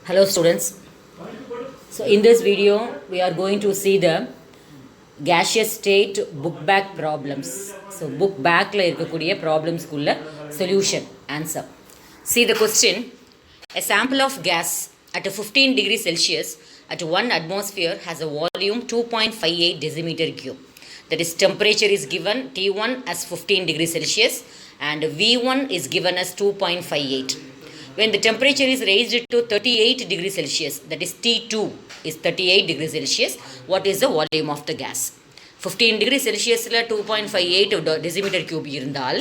Hello students. So in this video we are going to see the gaseous state book back problems. So book back la irukkudiya problems kulla solution answer. See the question. A sample of gas at 15 degrees Celsius at 1 atmosphere has a volume 2.58 decimeter cube. That is, temperature is given T1 as 15 degrees Celsius and V1 is given as 2.58. When the temperature is raised to 38 degrees Celsius, that is T2 is 38 degrees Celsius, what is the volume of the gas? 15 degrees Celsius la 2.58 decimeter cube இருந்தால்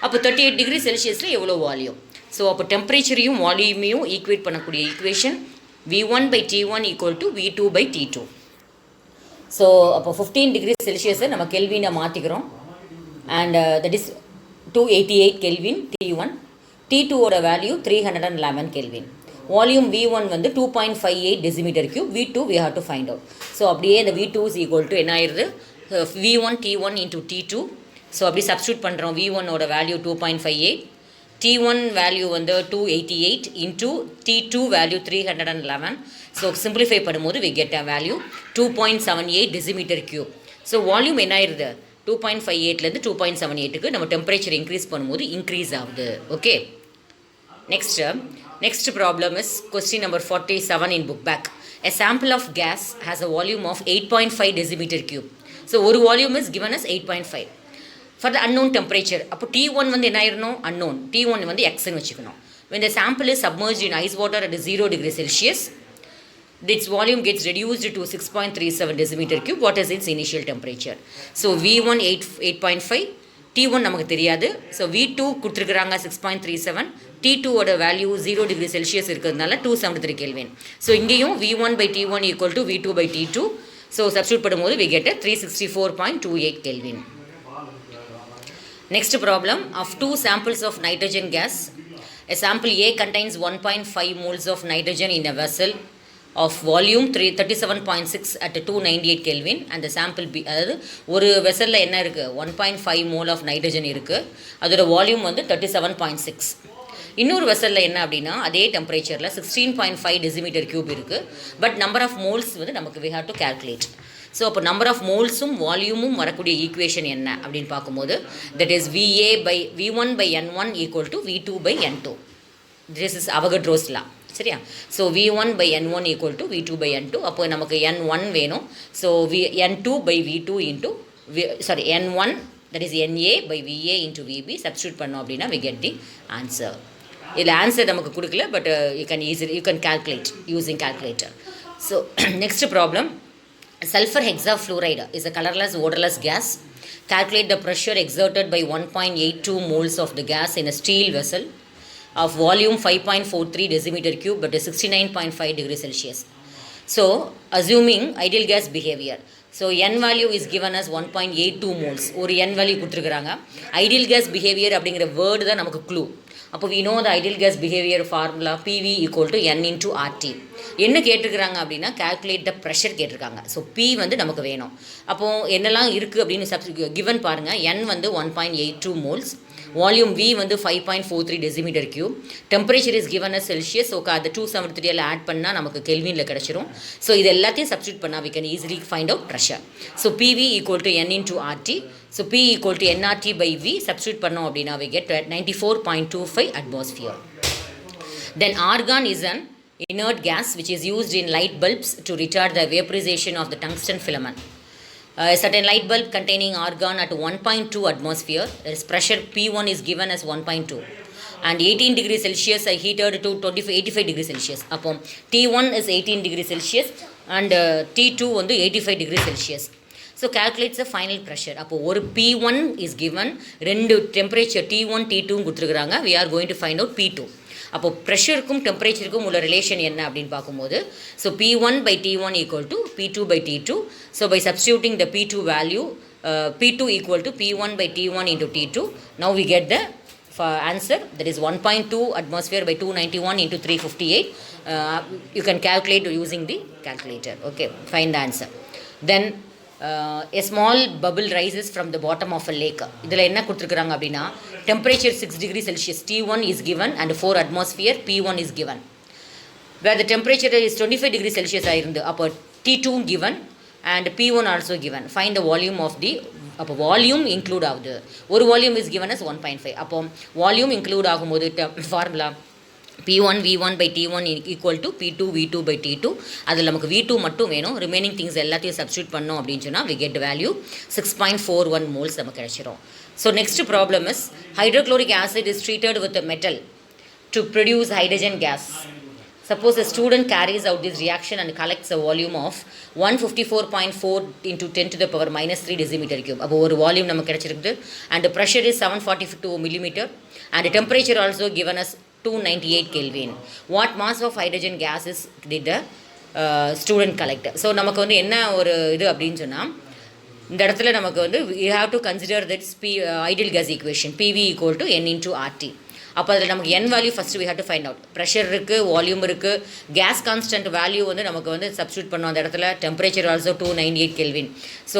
அப்போ 38 degree Celsiusல எவ்வளோ volume? So அப்போ டெம்பரேச்சரையும் வால்யூமையும் equate பண்ணக்கூடிய equation V1 by T1 equal to V2 by T2. So அப்போ 15 degree Celsius நம்ம கெல்வினை மாற்றிக்கிறோம் and that is 288 kelvin T1. T2 ஓட வேல்யூ 311 கெல்வின். வால்யூம் V1 வந்து 2.58 decimetre cube. V2 we have to find out. So அப்படியே இந்த V2 is equal to என்ன ஆயிடுது, V1 T1 into T2. So அப்படி சப்ஸ்டியூட் பண்ணுறோம். V1 ஓட வேல்யூ 2.58, T1 வேல்யூ வந்து 288 into T2 value 311. So simplify பண்ணும்போது we get a value 2.78 decimetre cube. So volume என்ன ஆயிடுது, 2.58லேருந்து 2.78க்கு நம்ம டெம்பரேச்சர் இன்க்ரீஸ் பண்ணும்போது இன்க்ரீஸ் ஆகுது. Okay, next problem is question number 47 in book back. A sample of gas has a volume of 8.5 decimeter cube. So ஒரு volume is given as 8.5 for the unknown temperature. அப்போ T1 வந்து என்ன ஆயிருணும், unknown. T1 வந்து xன்னு வச்சுக்கணும். When the sample is submerged in ice water at 0 degree Celsius, its volume gets reduced to 6.37 decimeter cube. What is its initial temperature? So V1 8.5, T1 நமக்கு தெரியாது. So V2 கொடுத்துருக்குறாங்க 6.37, T2 ஓட value 0 degree Celsius இருக்கிறதுனால 273 kelvin. So இங்கேயும் V1 by T1 equal to V2 by T2. So substitute பண்ணும்போது we get 364.28 kelvin. Next problem, of two samples of nitrogen gas. A sample A contains 1.5 moles of nitrogen in a vessel of volume 37.6 at 298 Kelvin and the sample B. அதாவது ஒரு வெசலில் என்ன இருக்குது, 1.5 mole of nitrogen இருக்குது, அதோட volume வந்து 37.6. இன்னொரு வெசலில் என்ன அப்படின்னா அதே டெம்பரேச்சரில் 16.5 டெசிமீட்டர் கியூப் இருக்குது. பட் நம்பர் ஆஃப் மோல்ஸ் வந்து நமக்கு we have to calculate. So அப்போ நம்பர் ஆஃப் மோல்ஸும் வால்யூமும் வரக்கூடிய ஈக்குவேஷன் என்ன அப்படின்னு பார்க்கும்போது that is VA by V1 by N1 equal to V2 by N2. This is Avogadro's law. சரியா? So V1 by N1 equal to V2 by N2. அப்போ நமக்கு N1 வேணும். So N2 by V2 into N1, that is NA by VA into VB. Substitute பண்ணோம் அப்படின்னா we get the answer. இதில் answer நமக்கு கொடுக்கல, but you can calculate using calculator. So next problem, sulfur hexafluoride is a colorless odorless gas. Calculate the pressure exerted by 1.82 moles of the gas in a steel vessel of volume 5.43 decimeter cube but 69.5 degrees Celsius. So assuming ideal gas behavior, so N value is given as 1.82 moles. ஒரு N value கொடுத்துருக்குறாங்க. Ideal case behaviour அப்படிங்கிற word தான் நமக்கு clue. அப்போ we know the ideal gas behavior formula PV equal to N into RT. என்ன கேட்டிருக்கிறாங்க அப்படின்னா calculate the pressure கேட்டிருக்காங்க. ஸோ P வந்து நமக்கு வேணும். அப்போது என்னெல்லாம் இருக்குது அப்படின்னு கிவன் பாருங்கள். N வந்து 1.82 moles, வால்யூம் V வந்து 5.43 decimetre cube, temperature is given as Celsius. So அது 273 ஆட் பண்ணால் நமக்கு கெல்வினில் கிடச்சிரும். ஸோ இது எல்லாத்தையும் சப்ஸ்டியூட் பண்ணால் we can easily find out pressure. So PV equal to N into RT. So P equal to nRT by V. Substitute பண்ணோம் அப்படின்னா we get 94.25 atmosphere. Then argon is an inert gas which is used in light bulbs to retard the vaporization of the tungsten filament. A certain light bulb containing argon at 1.2 atmosphere, there is pressure P1 is given as 1.2 and 18 degrees Celsius are heated to 85 degrees Celsius. அப்போ T1 is 18 degrees Celsius and T2 வந்து 85 degrees Celsius. So calculates the final pressure. அப்போ ஒரு P1 is given, ரெண்டு temperature T1 T2 கொடுத்துருக்குறாங்க. We are going to find out P2. அப்போ ப்ரெஷருக்கும் டெம்பரேச்சருக்கும் உள்ள relation என்ன அப்படின்னு பார்க்கும்போது so P1 by T1 equal to P2 by T2. So by substituting the P2 value, P2 equal to P1 by T1 into T2. Now we get the answer, that is 1.2 atmosphere by 291 into 358. You can calculate using the calculator. Okay, find the answer. Then a small bubble rises from the bottom of a lake. இதில் என்ன கொடுத்துருக்குறாங்க அப்படின்னா temperature 6 degrees Celsius T1 is given and 4 atmosphere P1 is given. where the temperature is 25 degrees Celsius ஆயிருந்து அப்போ T2 given and P1 also given. Find the volume of the அப்போ volume include ஆகுது. ஒரு volume is given as 1.5. அப்போ volume include ஆகும்போது formula P1 V1 by T1 equal to P2 V2 by T2. அதில் நமக்கு V2 மட்டும் வேணும். Remaining things எல்லாத்தையும் சப்ஸ்டியூட் பண்ணோம் அப்படின்னு சொன்னால் we get value 6.41 moles நமக்கு கிடைச்சிரும். So next problem is hydrochloric acid is treated with a metal to produce hydrogen gas. Suppose a student carries out this reaction and collects a volume of 154.4 into 10 to the power minus 3 decimeter cube. அப்போ ஒரு volume நமக்கு கிடைச்சிருக்குது and the pressure is 742 millimeter and the temperature also given us 298 Kelvin. What mass of hydrogen gas is did the student collect? So நமக்கு வந்து என்ன ஒரு இது அப்படின்னு சொன்னால் இந்த இடத்துல நமக்கு வந்து you have to consider that ideal gas equation PV equal to N into RT. அப்போ அதில் நமக்கு n value first we have to find out. Pressure இருக்குது, வால்யூம் இருக்குது, கேஸ் கான்ஸ்டன்ட் வேல்யூ வந்து நமக்கு வந்து சப்ஸ்டியூட் பண்ணோம் அந்த இடத்துல. Temperature also 298 kelvin. ஸோ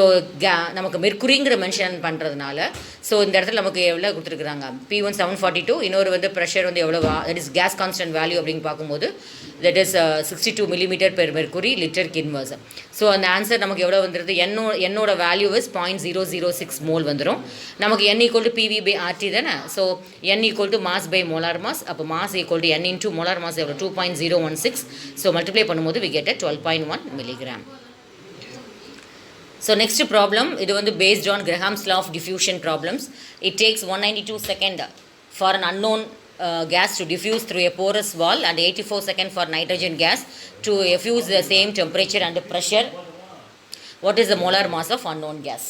நமக்கு மெர்க்குரிங்கிற மென்ஷன் பண்ணுறதுனால ஸோ இந்த இடத்துல நமக்கு எவ்வளோ கொடுத்துருக்குறாங்க P1 742, இன்னொரு வந்து ப்ரெஷர் வந்து எவ்வளோ that his case constant value அப்படின்னு பார்க்கும்போது that is 62 millimeter per mercury லிட்டருக்கு இன்வர்ஸ். ஸோ அந்த ஆன்சர் நமக்கு எவ்வளோ வந்துடுது என்னோட வேல்யூ இஸ் 0.006 மோல் வந்துடும். நமக்கு n equal to PV by RT தானே. So n equal to mass by molar mass. அப்போ mass equal to n into molar mass எவ்வளோ 2.016. ஸோ மல்டிப்ளை பண்ணும்போது we get a 12.1 milligram. So next problem, இது வந்து based on Graham's law of diffusion problems. It takes 192 seconds for an unknown gas to diffuse through a porous wall and 84 seconds for nitrogen gas to effuse the same temperature and pressure. What is the molar mass of unknown gas?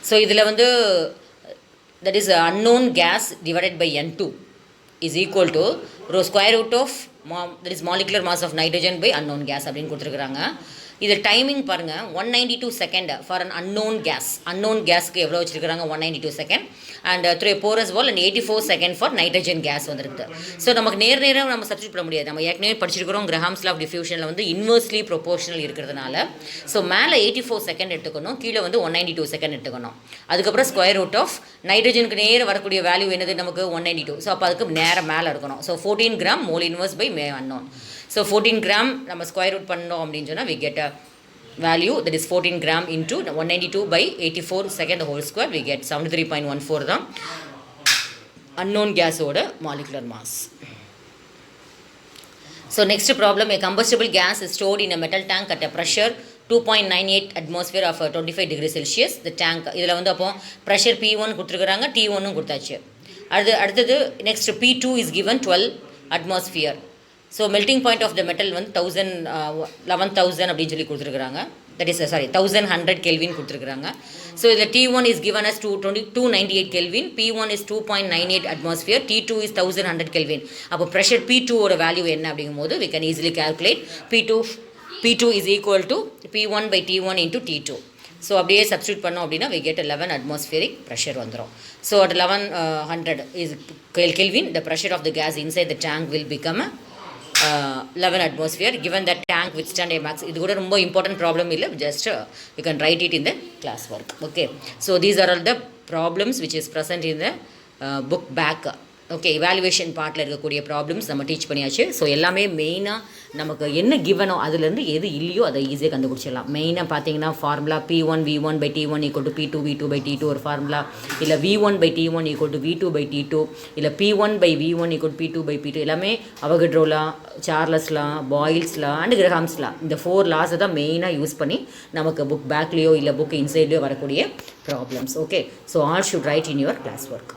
So இதில் வந்து that is unknown gas divided by N2 is equal to square root of that is molecular mass of nitrogen by unknown gas அப்படின்னு கொடுத்துருக்குறாங்க. இது timing பாருங்கள் 192 second for an unknown கேஸ்க்கு எவ்வளோ வச்சுருக்காங்க 192 second and through A porous wall and 84 second for nitrogen gas வந்துருக்கு. So நமக்கு நேரம் நம்ம சப்ஸ்டியூட் பண்ண முடியாது. நம்ம ஏற்கனவே படிச்சிருக்கிறோம் கிரஹாம்ஸ் லா ஆஃப் டிஃப்யூஷனில் வந்து இன்வெர்ஸ்லி ப்ரொபோர்ஷனல் இருக்கிறதுனால ஸோ மேலே 84 செகண்ட் எடுத்துக்கணும், கீழே வந்து 192 செகண்ட் எடுத்துக்கணும். அதுக்கப்புறம் ஸ்கொயர் ரூட் ஆஃப் நைட்ரஜனுக்கு நேரம் வரக்கூடிய வேல்யூ என்னது நமக்கு 192. ஸோ அப்போ அதுக்கு நேரம் மேலே இருக்கணும். So 14 gram mole inverse by unknown. So 14 gram நம்ம ஸ்கொயர் ரூட் பண்ணோம் அப்படின்னு சொன்னால் we get a value that is 14 gram into 192 by 84 second whole square we get 73.14 தான் unknown gas ஓட molecular mass. So next problem, a combustible gas is stored in a metal tank at a pressure 2.98 atmosphere of 25 degrees Celsius. The tank இதில் வந்து அப்போ pressure P1 கொடுத்துருக்குறாங்க, T1 கொடுத்தாச்சு. அடுத்தது next P2 is given 12 atmosphere. So melting point of the metal வந்து 11,000 அப்படின்னு சொல்லி கொடுத்துருக்குறாங்க. தட் இஸ் 1100 கெல்வின் கொடுத்துருக்குறாங்க. ஸோ இதில் T1 is given as 298 kelvin, P1 is 2.98 atmosphere, T2 is 1100 kelvin. அப்போ ப்ரெஷர் P2 ஓட வேல்யூ என்ன அப்படிங்கும்போது we can easily calculate P2 is equal to P1 by T1 into T2. So அப்படியே substitute பண்ணோம் அப்படின்னா we get 11 atmospheric pressure வந்துடும். So at 1100 is Kelvin, the pressure of the gas inside the tank will become 11 atmosphere given that tank withstand a max. இது கூட ரொம்ப important problem இல்லை, just you can write it in the class work. Okay, so these are all the problems which is present in the book back. Okay, evaluation பார்ட்டில் இருக்கக்கூடிய problems நம்ம teach பண்ணியாச்சு. So எல்லாமே மெயினாக நமக்கு என்ன கிவனோ அதுலேருந்து எது இல்லையோ அதை ஈஸியாக கண்டுபிடிச்சிடலாம். மெயினாக பார்த்தீங்கன்னா formula P1 V1 by T1 equal to P2 V2 by T2 ஒரு ஃபார்முலா, இல்லை V1 by T1 equal to V2 by T2, இல்லை P1 by V1 equal to P2 by P2. எல்லாமே அவகட்ரோலா, சார்லஸ்லா, பாயில்ஸ்லா அண்ட் கிரஹாம்ஸ்லா, இந்த 4 லாஸை தான் மெயினாக யூஸ் பண்ணி நமக்கு புக் பேக்லேயோ இல்லை புக் இன்சைட்லேயோ வரக்கூடிய problems. Okay, so all should write in your class work.